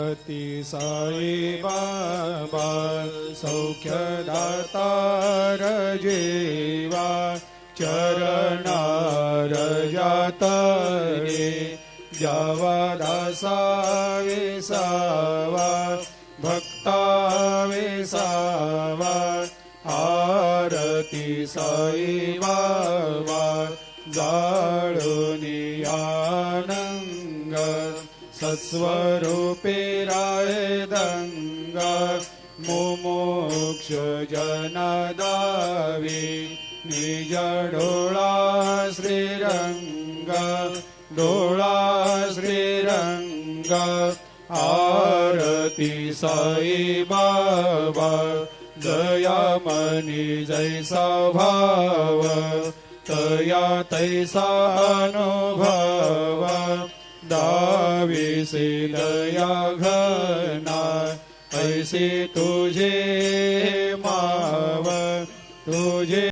अति साई बाबा सौख्यदातार जेवा चरणार जातरे जावा दासा विसावा भक्ता विसावा आरती साई बाबा जाळुनी आनंग सत्स्वरूपे राय दंग मुमुक्ष जनदावी निज डोळा श्रीरंग डोळा श्रीरंग आरती साई बाबा जया मनी जैसा भाव तया तैसा अनुभव दाविसे दया घना ऐसे तुझे मा